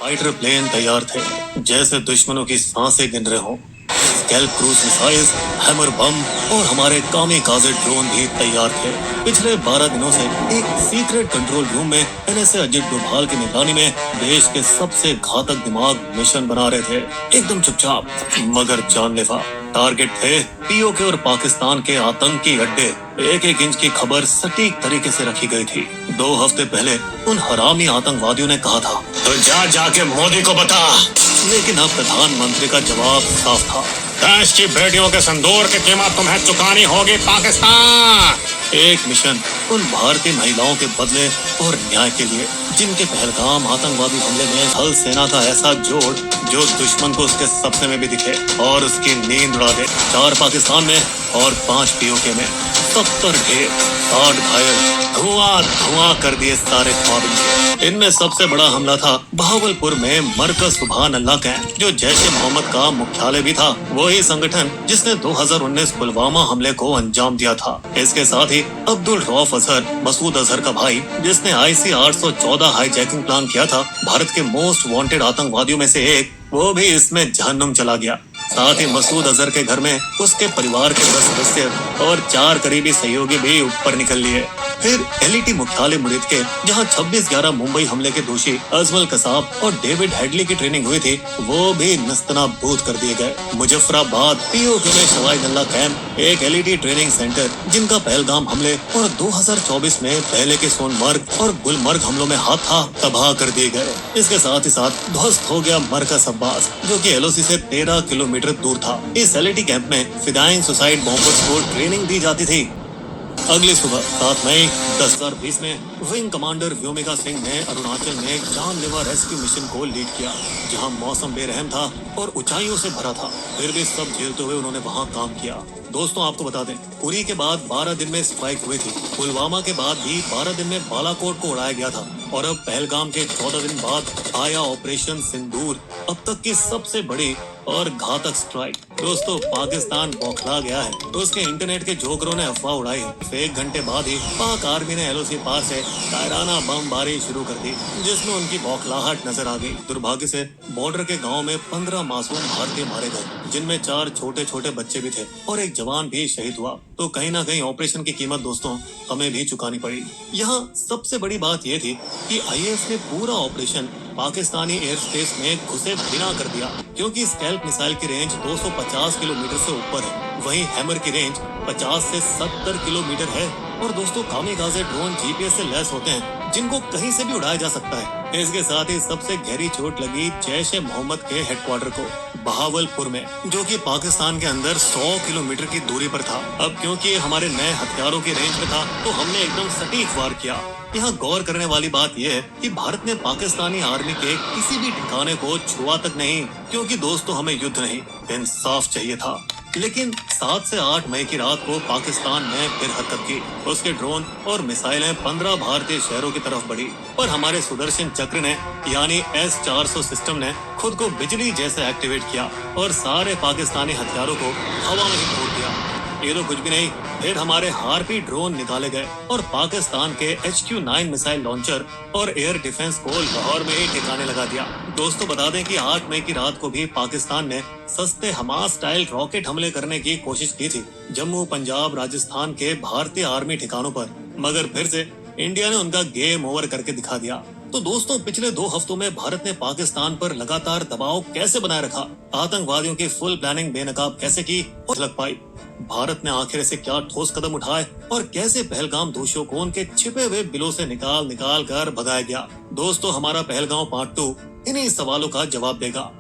Fighter plane तैयार थे, जैसे दुश्मनों की सांसें गिन रहे हों। स्कैल्प क्रूज मिसाइल्स, हैमर बम और हमारे कामिकाज़े ड्रोन भी तैयार थे। पिछले 12 दिनों से एक सीक्रेट कंट्रोल रूम में एनएसए अजित डोभाल की निगरानी में देश के सबसे घातक दिमाग मिशन बना रहे थे, एकदम चुपचाप मगर जानलेवा। टारगेट थे पीओके और पाकिस्तान के आतंकी अड्डे। एक एक इंच की खबर सटीक तरीके से रखी गई थी। 2 हफ्ते पहले उन हरामी आतंकवादियों ने कहा था, तो जाके मोदी को बता। लेकिन अब प्रधानमंत्री का जवाब साफ था, देश की बेटियों के संदूर की कीमत तुम्हें चुकानी होगी पाकिस्तान। एक मिशन उन भारतीय महिलाओं के बदले और न्याय के लिए, जिनके पहलगाम आतंकवादी हमले में थल सेना का ऐसा जोड़ जो दुश्मन को उसके सपने में भी दिखे और उसकी नींद उड़ा दे। 4 पाकिस्तान में और 5 पीओके में, 70 ढेर, 60 घायल, धुआं कर दिए सारे ख्वाब इनके। इनमें सबसे बड़ा हमला था बहावलपुर में मरकज सुभान अल्लाह कैंप, जो जैश ए मोहम्मद का मुख्यालय भी था। वही संगठन जिसने 2019 पुलवामा हमले को अंजाम दिया था। इसके साथ ही अब्दुल रऊफ अजहर, मसूद अजहर का भाई, जिसने IC 814 हाईजैकिंग प्लान किया था, भारत के मोस्ट वांटेड आतंकवादियों में से एक, वो भी इसमें जहन्नुम चला गया। साथ ही मसूद अजहर के घर में उसके परिवार के 10 सदस्य और 4 करीबी सहयोगी भी ऊपर निकल लिए। फिर LET मुख्यालय मुरीद के, जहां 26/11 मुंबई हमले के दोषी अजमल कसाब और डेविड हेडली की ट्रेनिंग हुई थी, वो भी नस्तनाबूद कर दिए गए। मुजफ्फराबाद पीओके में शवाई नल्ला कैंप, एक LET ट्रेनिंग सेंटर, जिनका पहलगाम हमले और 2024 में पहले के सोनमर्ग और गुलमर्ग हमलों में हाथ था, तबाह कर दिए गए। इसके साथ ही साथ ध्वस्त हो गया मरकज अब्बास, जो कि LOC से 13 किलोमीटर दूर था। इस LET कैंप में फिदाइन सुसाइड बॉम्बर्स को ट्रेनिंग दी जाती थी। अगली सुबह 7 मई 2020 में विंग कमांडर व्योमिका सिंह ने अरुणाचल में जानलेवा रेस्क्यू मिशन को लीड किया, जहां मौसम बेरहम था और ऊंचाइयों से भरा था। फिर भी सब झेलते हुए उन्होंने वहां काम किया। दोस्तों, आपको बता दें, उरी के बाद 12 दिन में स्ट्राइक हुई थी। पुलवामा के बाद भी 12 दिन में बालाकोट को उड़ाया गया था और अब पहलगाम के 14 दिन बाद आया ऑपरेशन सिंदूर, अब तक की सबसे बड़ी और घातक स्ट्राइक। दोस्तों, पाकिस्तान बौखला गया है। उसके इंटरनेट के जोकरों ने अफवाह उड़ाई। 1 घंटे बाद ही पाक आर्मी ने LOC पार से कायराना बमबारी शुरू कर दी, जिसमें उनकी बौखलाहट नजर आ गई। दुर्भाग्य से बॉर्डर के गांव में 15 मासूम भारतीय मारे गए, जिनमें 4 छोटे छोटे बच्चे भी थे और एक जवान भी शहीद हुआ। तो कहीं ना कहीं ऑपरेशन की कीमत दोस्तों हमें भी चुकानी पड़ी। यहाँ सबसे बड़ी बात यह थी कि IAF ने पूरा ऑपरेशन पाकिस्तानी एयर स्पेस में घुसे बिना कर दिया, क्योंकि स्कैल्प मिसाइल की रेंज 250 किलोमीटर से ऊपर है, वहीं हैमर की रेंज 50 से 70 किलोमीटर है। और दोस्तों, कामिकाज़े ड्रोन GPS से लैस होते हैं, जिनको कहीं से भी उड़ाया जा सकता है। इसके साथ ही सबसे गहरी चोट लगी जैश ए मोहम्मद के हेडक्वार्टर को बहावलपुर में, जो कि पाकिस्तान के अंदर 100 किलोमीटर की दूरी पर था। अब क्योंकि हमारे नए हथियारों की रेंज में था, तो हमने एकदम सटीक वार किया। यहाँ गौर करने वाली बात यह है कि भारत ने पाकिस्तानी आर्मी के किसी भी ठिकाने को छुआ तक नहीं, क्योंकि दोस्तों हमें युद्ध नहीं, इंसाफ चाहिए था। लेकिन 7 से 8 मई की रात को पाकिस्तान ने फिर हरकत की। उसके ड्रोन और मिसाइलें 15 भारतीय शहरों की तरफ बढ़ी, पर हमारे सुदर्शन चक्र ने यानी S-400 सिस्टम ने खुद को बिजली जैसे एक्टिवेट किया और सारे पाकिस्तानी हथियारों को हवा में ही तोड़ दिया। ये तो कुछ भी नहीं, फिर हमारे हार्पी ड्रोन निकाले गए और पाकिस्तान के HQ-9 मिसाइल लॉन्चर और एयर डिफेंस को लाहौर में ही ठिकाने लगा दिया। दोस्तों, बता दें कि 8 मई की रात को भी पाकिस्तान ने सस्ते हमास स्टाइल रॉकेट हमले करने की कोशिश की थी जम्मू, पंजाब, राजस्थान के भारतीय आर्मी ठिकानों पर, मगर फिर से इंडिया ने उनका गेम ओवर करके दिखा दिया। तो दोस्तों, पिछले 2 हफ्तों में भारत ने पाकिस्तान पर लगातार दबाव कैसे बनाए रखा, आतंकवादियों की फुल प्लानिंग बेनकाब कैसे की और लग पाई, भारत ने आखिर से क्या ठोस कदम उठाए और कैसे पहलगाम दोषियों को उनके छिपे हुए बिलों से निकाल कर भगाया गया। दोस्तों, हमारा पहलगाम पार्ट 2 इन्हीं सवालों का जवाब देगा।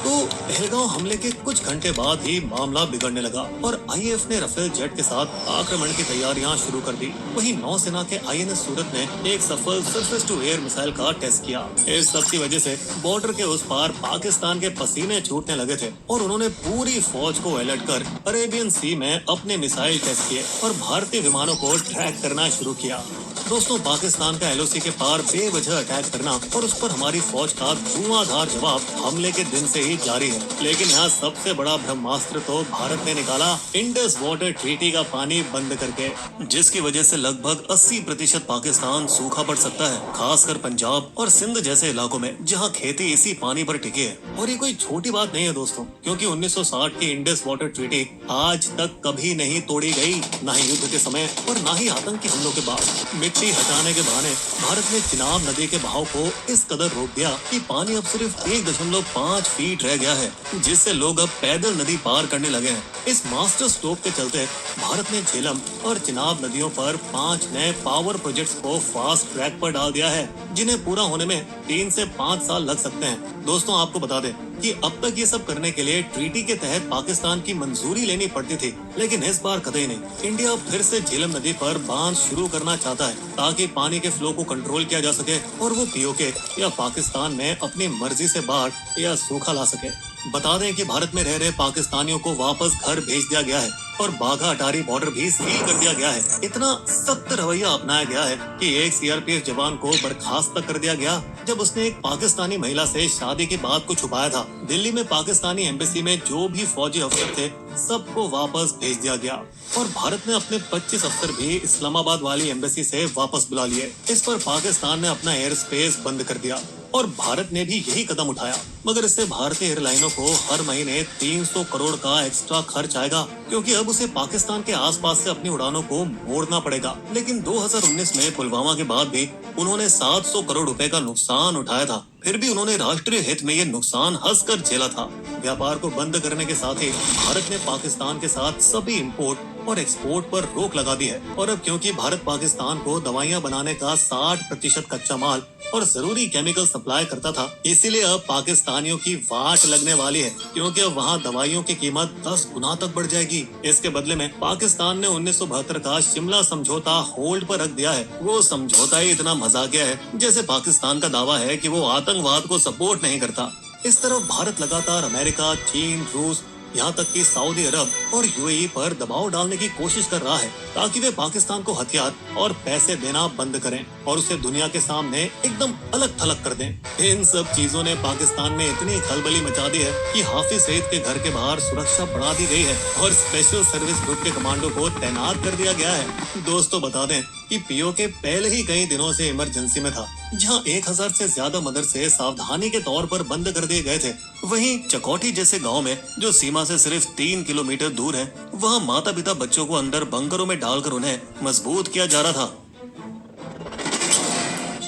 तो पहलगाम हमले के कुछ घंटे बाद ही मामला बिगड़ने लगा और IAF ने राफेल जेट के साथ आक्रमण की तैयारियां शुरू कर दी। वहीं नौसेना के INS सूरत ने एक सफल सरफेस टू एयर मिसाइल का टेस्ट किया। इस सब की वजह से बॉर्डर के उस पार पाकिस्तान के पसीने छूटने लगे थे और उन्होंने पूरी फौज को अलर्ट कर अरेबियन सी में अपने मिसाइल टेस्ट किए और भारतीय विमानों को ट्रैक करना शुरू किया। दोस्तों, पाकिस्तान का एलओसी के पार बेवजह अटैक करना और उस पर हमारी फौज का धुआंधार जवाब हमले के दिन से ही जारी है। लेकिन यहाँ सबसे बड़ा ब्रह्मास्त्र तो भारत ने निकाला इंडस वाटर ट्रीटी का पानी बंद करके, जिसकी वजह से लगभग 80% पाकिस्तान सूखा पड़ सकता है, खासकर पंजाब और सिंध जैसे इलाकों में जहाँ खेती इसी पानी पर टिकी है। और ये कोई छोटी बात नहीं है दोस्तों, क्योंकि 1960 की इंडस वाटर ट्रीटी आज तक कभी नहीं तोड़ी गई, न ही युद्ध के समय और न ही आतंकी हमलों के बाद। मिट्टी हटाने के बहाने भारत ने चिनाब नदी के बहाव को इस कदर रोक दिया कि पानी अब सिर्फ 1.5 फीट रह गया है, जिससे लोग अब पैदल नदी पार करने लगे हैं। इस मास्टर स्ट्रोक के चलते भारत ने झेलम और चिनाब नदियों पर 5 नए पावर प्रोजेक्ट्स को फास्ट ट्रैक पर डाल दिया है, जिन्हें पूरा होने में 3 से 5 साल लग सकते हैं। दोस्तों, आपको बता दें कि अब तक ये सब करने के लिए ट्रीटी के तहत पाकिस्तान की मंजूरी लेनी पड़ती थी, लेकिन इस बार कतई नहीं। इंडिया फिर से झेलम नदी पर बांध शुरू करना चाहता है ताकि पानी के फ्लो को कंट्रोल किया जा सके और वो पीओके या पाकिस्तान में अपनी मर्जी से बाढ़ या सूखा ला सके। बता दें कि भारत में रह रहे पाकिस्तानियों को वापस घर भेज दिया गया है और बाघा अटारी बॉर्डर भी सील कर दिया गया है। इतना सख्त रवैया अपनाया गया है कि एक सीआरपीएफ जवान को बर्खास्त तक कर दिया गया जब उसने एक पाकिस्तानी महिला से शादी की बात को छुपाया था। दिल्ली में पाकिस्तानी एम्बेसी में जो भी फौजी अफसर थे सबको वापस भेज दिया गया और भारत ने अपने 25 अफसर भी इस्लामाबाद वाली एम्बेसी से वापस बुला लिए। इस पर पाकिस्तान ने अपना एयर स्पेस बंद कर दिया और भारत ने भी यही कदम उठाया, मगर इससे भारतीय एयरलाइनों को हर महीने 300 करोड़ का एक्स्ट्रा खर्च आएगा, क्योंकि अब उसे पाकिस्तान के आसपास से अपनी उड़ानों को मोड़ना पड़ेगा। लेकिन 2019 में पुलवामा के बाद भी उन्होंने 700 करोड़ रुपए का नुकसान उठाया था, फिर भी उन्होंने राष्ट्रीय हित में ये नुकसान हंसकर झेला था। व्यापार को बंद करने के साथ ही भारत ने पाकिस्तान के साथ सभी इंपोर्ट और एक्सपोर्ट पर रोक लगा दी है। और अब क्योंकि भारत पाकिस्तान को दवाइयां बनाने का 60% कच्चा माल और जरूरी केमिकल सप्लाई करता था, इसीलिए अब पाकिस्तानियों की वाट लगने वाली है, क्योंकि अब वहाँ दवाइयों की कीमत 10 गुना तक बढ़ जाएगी। इसके बदले में पाकिस्तान ने 1972 का शिमला समझौता होल्ड पर रख दिया है। वो समझौता ही इतना मजाकिया है जैसे पाकिस्तान का दावा है कि वो आतंकवाद को सपोर्ट नहीं करता। इस तरफ भारत लगातार अमेरिका, चीन, रूस, यहाँ तक कि सऊदी अरब और यूएई पर दबाव डालने की कोशिश कर रहा है ताकि वे पाकिस्तान को हथियार और पैसे देना बंद करें और उसे दुनिया के सामने एकदम अलग थलग कर दें। इन सब चीजों ने पाकिस्तान में इतनी खलबली मचा दी है कि हाफिज सईद के घर के बाहर सुरक्षा बढ़ा दी गई है और स्पेशल सर्विस ग्रुप के कमांडो को तैनात कर दिया गया है। दोस्तों, बता दें कि पीओके पहले ही कई दिनों से इमरजेंसी में था, जहां 1000 से ज्यादा मदरसे सावधानी के तौर पर बंद कर दिए गए थे। वहीं चकोटी जैसे गांव में, जो सीमा से सिर्फ 3 किलोमीटर दूर है, वहां माता पिता बच्चों को अंदर बंकरों में डालकर उन्हें मजबूत किया जा रहा था।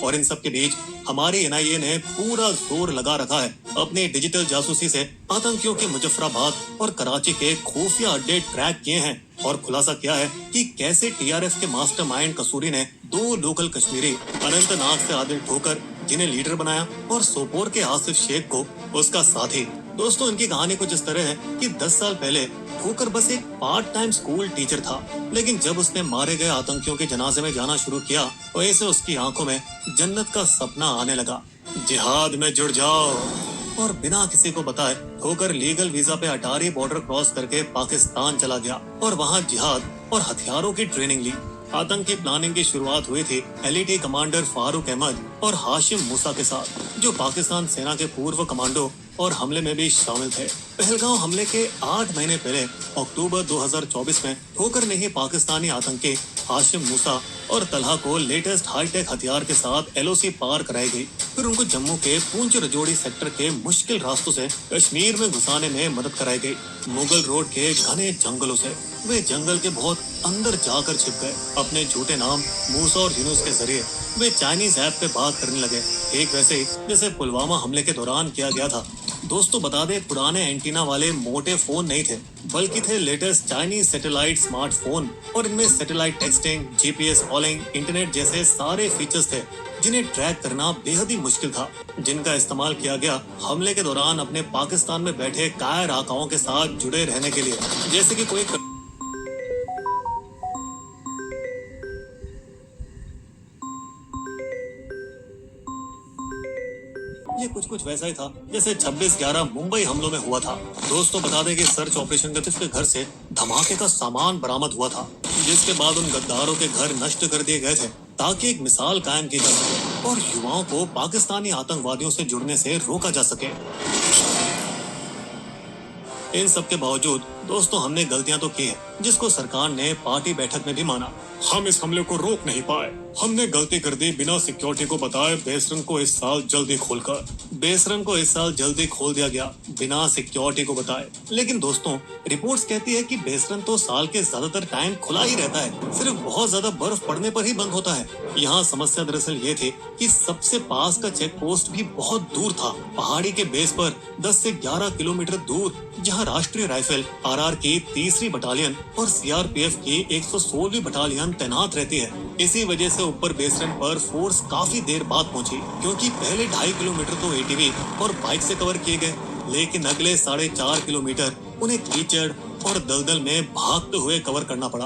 और इन सब के बीच हमारी एनआईए ने पूरा जोर लगा रखा है अपनी डिजिटल जासूसी से आतंकियों के मुजफ्फराबाद और कराची के खुफिया अड्डे ट्रैक किए हैं और खुलासा किया है कि कैसे टीआरएफ के मास्टरमाइंड कसूरी ने 2 लोकल कश्मीरी, अनंतनाग से आदिल ठोकर जिन्हें लीडर बनाया, और सोपोर के आसिफ शेख को उसका साथी। दोस्तों, इनकी कहानी कुछ इस तरह है कि 10 साल पहले ठोकर बस एक पार्ट टाइम स्कूल टीचर था, लेकिन जब उसने मारे गए आतंकियों के जनाजे में जाना शुरू किया तो ऐसे उसकी आंखों में जन्नत का सपना आने लगा। जिहाद में जुड़ जाओ। और बिना किसी को बताए ठोकर लीगल वीजा पे अटारी बॉर्डर क्रॉस करके पाकिस्तान चला गया और वहाँ जिहाद और हथियारों की ट्रेनिंग ली। आतंकी प्लानिंग की शुरुआत हुई थी एलईटी कमांडर फारूक अहमद और हाशिम मूसा के साथ, जो पाकिस्तान सेना के पूर्व कमांडो और हमले में भी शामिल थे। पहलगांव हमले के 8 महीने पहले अक्टूबर 2024 में ठोकर ने ही पाकिस्तानी आतंकी हाशिम मूसा और तलहा को लेटेस्ट हाईटेक हथियार के साथ एलओसी पार कराई गई। फिर उनको जम्मू के पूंछ रजौड़ी सेक्टर के मुश्किल रास्तों से कश्मीर में घुसाने में मदद कराई गई। मुगल रोड के घने जंगलों से वे जंगल के बहुत अंदर जाकर छिप गए। अपने झूठे नाम मूसा और यूनुस के जरिए वे चाइनीज ऐप पे बात करने लगे, ठीक वैसे ही जैसे पुलवामा हमले के दौरान किया गया था। दोस्तों, बता दें, पुराने एंटीना वाले मोटे फोन नहीं थे, बल्कि थे लेटेस्ट चाइनीज सैटेलाइट स्मार्टफोन, और इनमें satellite texting, GPS calling, internet जैसे सारे फीचर्स थे जिन्हें ट्रैक करना बेहद ही मुश्किल था, जिनका इस्तेमाल किया गया हमले के दौरान अपने पाकिस्तान में बैठे कायर आकाओं के साथ जुड़े रहने के लिए। जैसे कि कोई ये कुछ वैसा ही था जैसे 26/11 मुंबई हमलों में हुआ था। दोस्तों, बता दें कि सर्च ऑपरेशन के उसके घर से धमाके का सामान बरामद हुआ था, जिसके बाद उन गद्दारों के घर नष्ट कर दिए गए थे ताकि एक मिसाल कायम की जा सके और युवाओं को पाकिस्तानी आतंकवादियों से जुड़ने से रोका जा सके। इन सब के बावजूद दोस्तों हमने गलतियां तो की है, जिसको सरकार ने पार्टी बैठक में भी माना। हम इस हमले को रोक नहीं पाए। हमने गलती कर दी बिना सिक्योरिटी को बताए बेसरंग को इस साल जल्दी खोल दिया गया बिना सिक्योरिटी को बताए। लेकिन दोस्तों रिपोर्ट्स कहती है कि बेसरंग तो साल के ज्यादातर टाइम खुला ही रहता है, सिर्फ बहुत ज्यादा बर्फ पड़ने पर ही बंद होता है। यहाँ समस्या दरअसल ये थी कि सबसे पास का चेक पोस्ट भी बहुत दूर था, पहाड़ी के बेस पर 10 से 11 किलोमीटर दूर, जहाँ राष्ट्रीय राइफल आरआर की 3री बटालियन और सीआरपीएफ की 116वीं बटालियन तैनात रहती है। इसी वजह से ऊपर बेसरंग पर फोर्स काफी देर बाद पहुंची, क्योंकि पहले 2.5 किलोमीटर तो एटीवी और बाइक से कवर किए गए, लेकिन अगले 4.5 किलोमीटर उन्हें कीचड़ और दलदल में भागते हुए कवर करना पड़ा।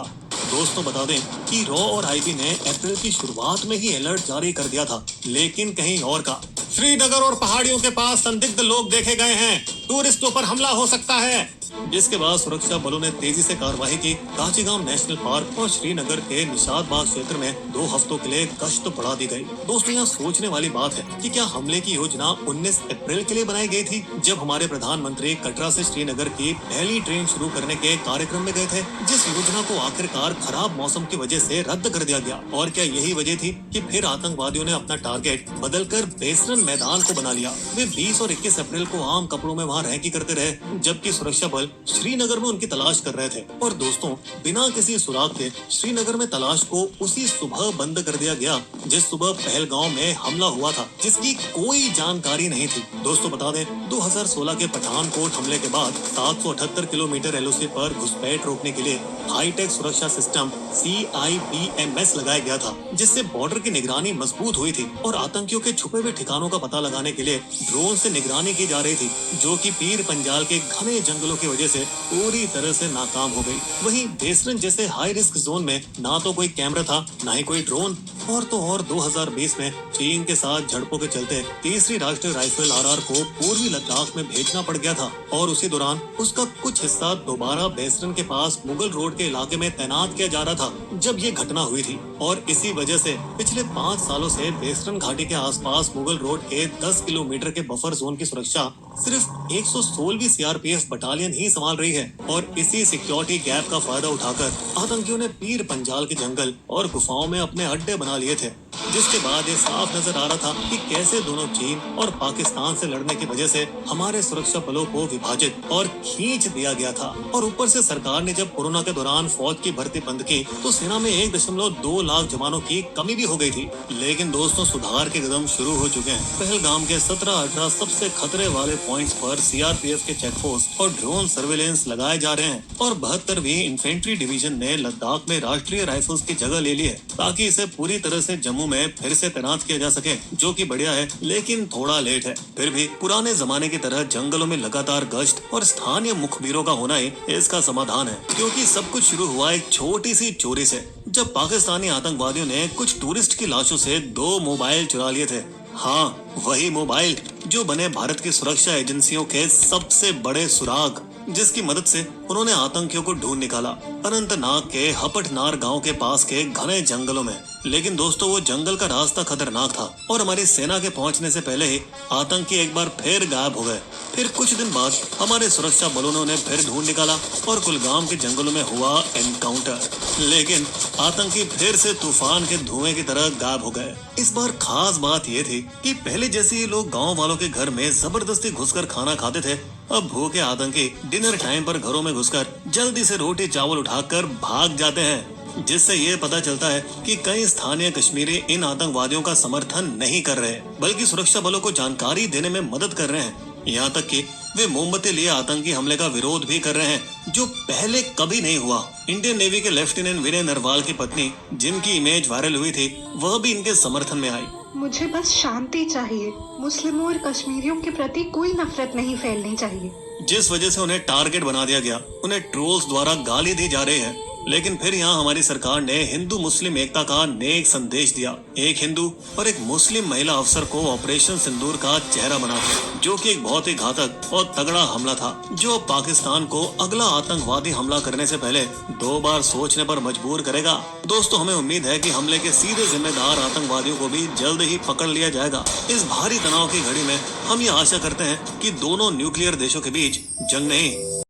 दोस्तों बता दें कि रॉ और आईबी ने अप्रैल की शुरुआत में ही अलर्ट जारी कर दिया था, लेकिन कहीं और का। श्रीनगर और पहाड़ियों के पास संदिग्ध लोग देखे गए हैं, टूरिस्टों पर हमला हो सकता है, जिसके बाद सुरक्षा बलों ने तेजी से कार्रवाई की। कांचीगाम नेशनल पार्क और श्रीनगर के निशात बाग क्षेत्र में 2 हफ्तों के लिए गश्त बढ़ा दी गई। दोस्तों यहाँ सोचने वाली बात है कि क्या हमले की योजना 19 अप्रैल के लिए बनाई गई थी, जब हमारे प्रधानमंत्री कटरा से श्रीनगर की पहली ट्रेन शुरू करने के कार्यक्रम में गए थे, जिस योजना को आखिरकार खराब मौसम की वजह से रद्द कर दिया गया। और क्या यही वजह थी कि फिर आतंकवादियों ने अपना टारगेट बदलकर बेसरन मैदान को बना लिया। वे 20 और 21 अप्रैल को आम कपड़ों में वहाँ रहकी करते रहे, जबकि सुरक्षा बल श्रीनगर में उनकी तलाश कर रहे थे। और दोस्तों बिना किसी सुराग के श्रीनगर में तलाश को उसी सुबह बंद कर दिया गया जिस सुबह पहलगांव में हमला हुआ था, जिसकी कोई जानकारी नहीं थी। दोस्तों बता दें 2016 के पठानकोट हमले के बाद 778 किलोमीटर एलओसी पर घुसपैठ रोकने के लिए हाईटेक सुरक्षा सिस्टम CIBMS लगाया गया था, जिससे बॉर्डर की निगरानी मजबूत हुई थी और आतंकियों के छुपे हुए ठिकानों का पता लगाने के लिए ड्रोन से निगरानी की जा रही थी, जो कि पीर पंजाल के घने जंगलों की वजह से पूरी तरह से नाकाम हो गई। वहीं बेसरन जैसे हाई रिस्क जोन में ना तो कोई कैमरा था, ना ही कोई ड्रोन, और 2020 में चीन के साथ झड़पों के चलते 3री राष्ट्रीय राइफल आरआर को पूर्वी लद्दाख में भेजना पड़ गया था, और उसी दौरान उसका कुछ हिस्सा दोबारा बेसरन के पास मुगल रोड के इलाके में तैनात किया जा रहा था जब ये घटना हुई थी। और इसी वजह से पिछले 5 सालों से बेसरन घाटी के आसपास मुगल रोड के 10 किलोमीटर के बफर जोन की सुरक्षा सिर्फ 116वीं सीआरपीएफ बटालियन ही संभाल रही है। और इसी सिक्योरिटी गैप का फायदा उठाकर आतंकियों ने पीर पंजाल के जंगल और गुफाओं में अपने अड्डे बना लिए थे, जिसके बाद ये साफ नजर आ रहा था कि कैसे दोनों चीन और पाकिस्तान से लड़ने की वजह से हमारे सुरक्षा बलों को विभाजित और खींच दिया गया था। और ऊपर से सरकार ने जब कोरोना के दौरान फौज की भर्ती बंद की तो सेना में 1.2 लाख जवानों की कमी भी हो गई थी। लेकिन दोस्तों सुधार के कदम शुरू हो चुके हैं। पहलगाम के 17-18 सबसे खतरे वाले पॉइंट्स पर सीआरपीएफ के चेक पोस्ट और ड्रोन सर्वेलेंस लगाए जा रहे हैं, और 72वीं इन्फेंट्री डिवीजन ने लद्दाख में राष्ट्रीय राइफल्स की जगह ले ली है, ताकि इसे पूरी तरह से जम्मू में फिर से तैनात किया जा सके, जो कि बढ़िया है, लेकिन थोड़ा लेट है। फिर भी पुराने जमाने की तरह जंगलों में लगातार गश्त और स्थानीय मुखबिरों का होना ही इसका समाधान है, क्योंकि सब कुछ शुरू हुआ एक छोटी सी चोरी से, जब पाकिस्तानी आतंकवादियों ने कुछ टूरिस्ट की लाशों से 2 मोबाइल चुरा लिए थे। हाँ, वही मोबाइल जो बने भारत की सुरक्षा एजेंसियों के सबसे बड़े सुराग, जिसकी मदद से उन्होंने आतंकियों को ढूंढ निकाला अनंतनाग के हपटनार गांव के पास के घने जंगलों में। लेकिन दोस्तों वो जंगल का रास्ता खतरनाक था और हमारी सेना के पहुंचने से पहले ही आतंकी एक बार फिर गायब हो गए। फिर कुछ दिन बाद हमारे सुरक्षा बलों ने उन्हें फिर ढूंढ निकाला और कुलगाम के जंगलों में हुआ एनकाउंटर, लेकिन आतंकी फिर से तूफान के धुएं की तरह गायब हो गए। इस बार खास बात ये थी कि पहले जैसे ये लोग गाँव वालों के घर में जबरदस्ती घुसकर खाना खाते थे, अब भूखे आतंकी डिनर टाइम पर घरों में घुसकर जल्दी से रोटी चावल उठाकर भाग जाते हैं, जिससे ये पता चलता है कि कई स्थानीय कश्मीरी इन आतंकवादियों का समर्थन नहीं कर रहे, बल्कि सुरक्षा बलों को जानकारी देने में मदद कर रहे हैं। यहाँ तक कि वे मोमबत्ती लिए आतंकी हमले का विरोध भी कर रहे हैं, जो पहले कभी नहीं हुआ। इंडियन नेवी के लेफ्टिनेंट विनय नरवाल की पत्नी, जिनकी इमेज वायरल हुई थी, वह भी इनके समर्थन में आई। मुझे बस शांति चाहिए, मुस्लिमों और कश्मीरियों के प्रति कोई नफरत नहीं फैलनी चाहिए। जिस वजह से उन्हें टारगेट बना दिया गया, उन्हें ट्रोल्स द्वारा गाली दी जा रही है लेकिन फिर यहाँ हमारी सरकार ने हिंदू मुस्लिम एकता का नेक संदेश दिया। एक हिंदू और एक मुस्लिम महिला अफसर को ऑपरेशन सिंदूर का चेहरा बना दिया, जो कि एक बहुत ही घातक और तगड़ा हमला था, जो पाकिस्तान को अगला आतंकवादी हमला करने से पहले 2 बार सोचने पर मजबूर करेगा। दोस्तों, हमें उम्मीद है कि हमले के सीधे जिम्मेदार आतंकवादियों को भी जल्द ही पकड़ लिया जाएगा। इस भारी तनाव की घड़ी में हम ये आशा करते हैं कि दोनों न्यूक्लियर देशों के बीच जंग नहीं